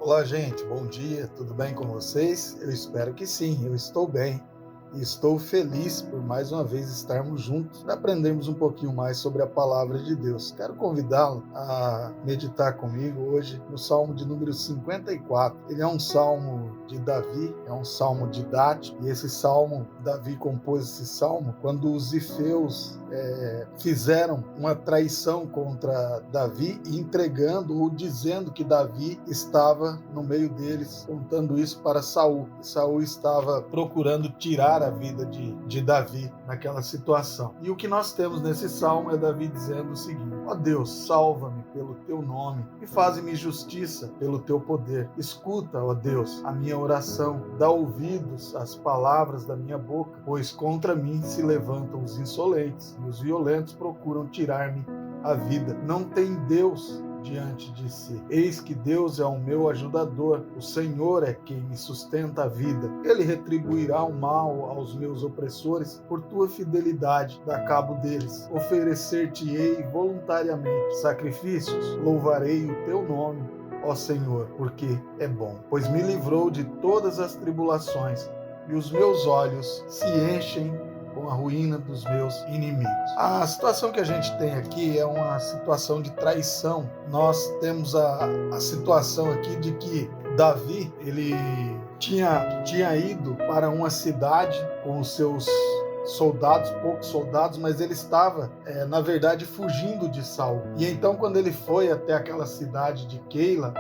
Olá, gente, bom dia, tudo bem com vocês? Eu espero que sim, eu estou bem e estou feliz por mais uma vez estarmos juntos para aprendermos um pouquinho mais sobre a palavra de Deus. Quero convidá-lo a meditar comigo hoje no Salmo de número 54. Ele é um salmo de Davi, é um salmo didático, e esse salmo, Davi compôs esse salmo quando os zifeus fizeram uma traição contra Davi, entregando ou dizendo que Davi estava no meio deles, contando isso para Saul. E Saul estava procurando tirar a vida de Davi naquela situação. E o que nós temos nesse salmo é Davi dizendo o seguinte: ó Deus, salva-me pelo teu nome e faze-me justiça pelo teu poder. Escuta, ó Deus, a minha oração, dá ouvidos às palavras da minha boca, pois contra mim se levantam os insolentes e os violentos procuram tirar-me a vida. Não tem Deus diante de si. Eis que Deus é o meu ajudador, o Senhor é quem me sustenta a vida. Ele retribuirá o mal aos meus opressores, por tua fidelidade dá cabo deles. Oferecer-te-ei voluntariamente sacrifícios, louvarei o teu nome, ó Senhor, porque é bom. Pois me livrou de todas as tribulações, e os meus olhos se enchem com a ruína dos meus inimigos. A situação que a gente tem aqui é uma situação de traição. Nós temos a situação aqui de que Davi, ele tinha ido para uma cidade com os seus soldados, poucos soldados, mas ele estava, na verdade, fugindo de Saul. E então, quando ele foi até aquela cidade de Keila,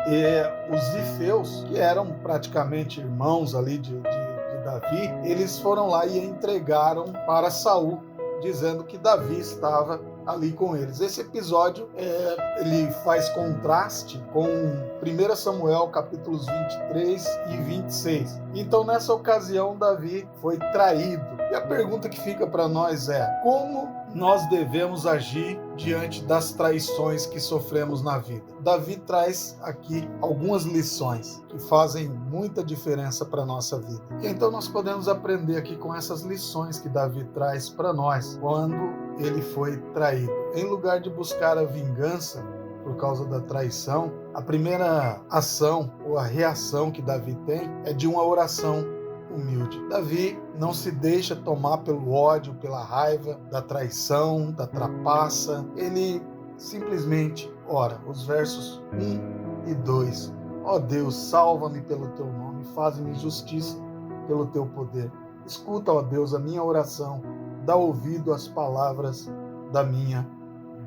os zifeus, que eram praticamente irmãos ali de Davi, eles foram lá e entregaram para Saul, dizendo que Davi estava ali com eles. Esse episódio ele faz contraste com 1 Samuel capítulos 23 e 26. Então, nessa ocasião, Davi foi traído. E a pergunta que fica para nós é: como nós devemos agir diante das traições que sofremos na vida? Davi traz aqui algumas lições que fazem muita diferença para a nossa vida. E então nós podemos aprender aqui com essas lições que Davi traz para nós quando ele foi traído. Em lugar de buscar a vingança por causa da traição, a primeira ação ou a reação que Davi tem é de uma oração humilde. Davi não se deixa tomar pelo ódio, pela raiva, da traição, da trapaça. Ele simplesmente ora. Os versos 1 e 2. Ó Deus, salva-me pelo teu nome, faz-me justiça pelo teu poder. Escuta, ó Deus, a minha oração, dá ouvido às palavras da minha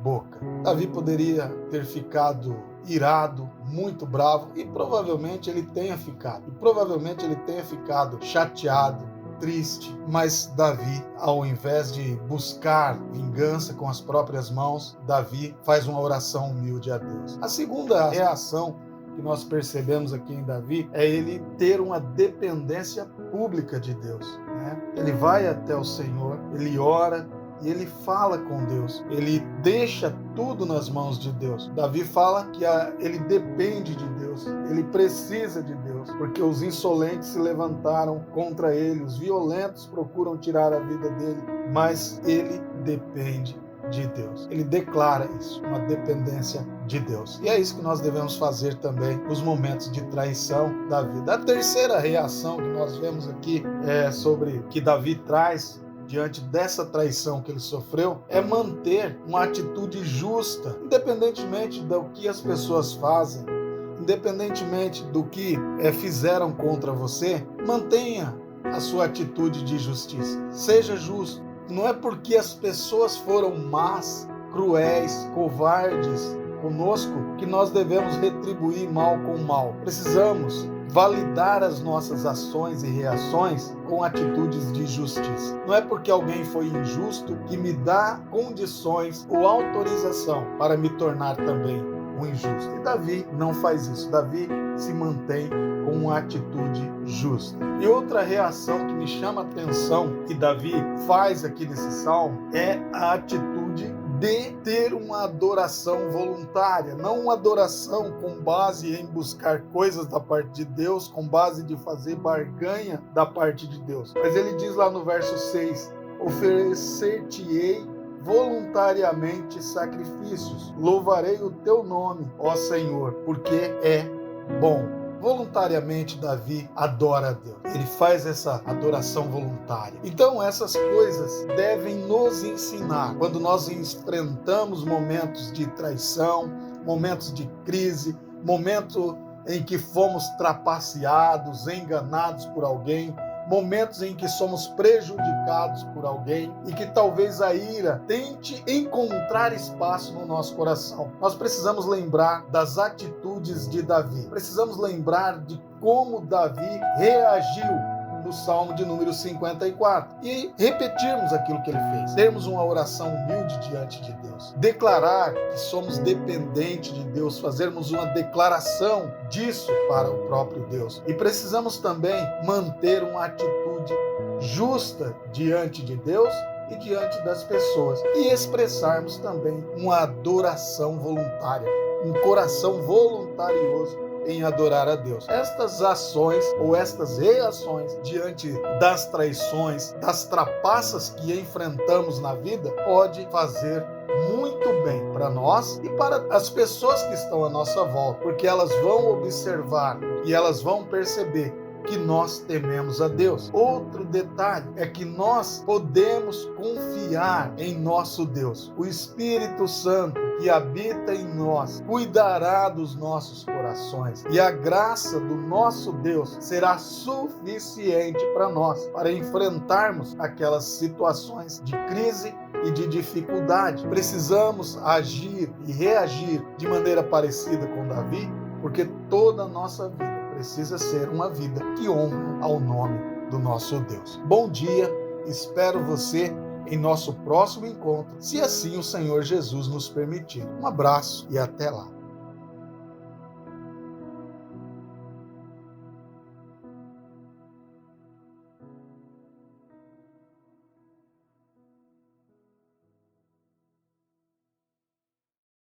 boca. Davi poderia ter ficado irado, muito bravo, e provavelmente ele tenha ficado. E provavelmente ele tenha ficado chateado, triste. Mas Davi, ao invés de buscar vingança com as próprias mãos, Davi faz uma oração humilde a Deus. A segunda reação que nós percebemos aqui em Davi é ele ter uma dependência pública de Deus, né? Ele vai até o Senhor, ele ora, e ele fala com Deus, ele deixa tudo nas mãos de Deus. Davi fala que ele depende de Deus, ele precisa de Deus, porque os insolentes se levantaram contra ele, os violentos procuram tirar a vida dele, mas ele depende de Deus. Ele declara isso, uma dependência de Deus. E é isso que nós devemos fazer também nos momentos de traição da vida. A terceira reação que nós vemos aqui sobre que Davi traz diante dessa traição que ele sofreu, é manter uma atitude justa, independentemente do que as pessoas fazem, independentemente do que fizeram contra você, mantenha a sua atitude de justiça. Seja justo. Não é porque as pessoas foram más, cruéis, covardes conosco que nós devemos retribuir mal com mal. Precisamos validar as nossas ações e reações com atitudes de justiça. Não é porque alguém foi injusto que me dá condições ou autorização para me tornar também um injusto. E Davi não faz isso. Davi se mantém com uma atitude justa. E outra reação que me chama a atenção que Davi faz aqui nesse salmo é a atitude de ter uma adoração voluntária, não uma adoração com base em buscar coisas da parte de Deus, com base de fazer barganha da parte de Deus. Mas ele diz lá no verso 6, oferecer-te-ei voluntariamente sacrifícios, louvarei o teu nome, ó Senhor, porque é bom. voluntariamente Davi adora a Deus. Ele faz essa adoração voluntária. Então essas coisas devem nos ensinar quando nós enfrentamos momentos de traição, momentos de crise, momentos em que fomos trapaceados, enganados por alguém, momentos em que somos prejudicados por alguém e que talvez a ira tente encontrar espaço no nosso coração. Nós precisamos lembrar das atitudes de Davi. Precisamos lembrar de como Davi reagiu no Salmo de número 54 e repetirmos aquilo que ele fez. Termos uma oração humilde diante de Deus. Declarar que somos dependentes de Deus, fazermos uma declaração disso para o próprio Deus. E precisamos também manter uma atitude justa diante de Deus e diante das pessoas. E expressarmos também uma adoração voluntária, um coração voluntarioso em adorar a Deus. Estas ações ou estas reações diante das traições, das trapaças que enfrentamos na vida, pode fazer muito bem para nós e para as pessoas que estão à nossa volta, porque elas vão observar e elas vão perceber que nós tememos a Deus. Outro detalhe é que nós podemos confiar em nosso Deus. O Espírito Santo que habita em nós cuidará dos nossos corações e a graça do nosso Deus será suficiente para nós, para enfrentarmos aquelas situações de crise e de dificuldade. Precisamos agir e reagir de maneira parecida com Davi, porque toda a nossa vida precisa ser uma vida que honra ao nome do nosso Deus. Bom dia, espero você em nosso próximo encontro, se assim o Senhor Jesus nos permitir. Um abraço e até lá.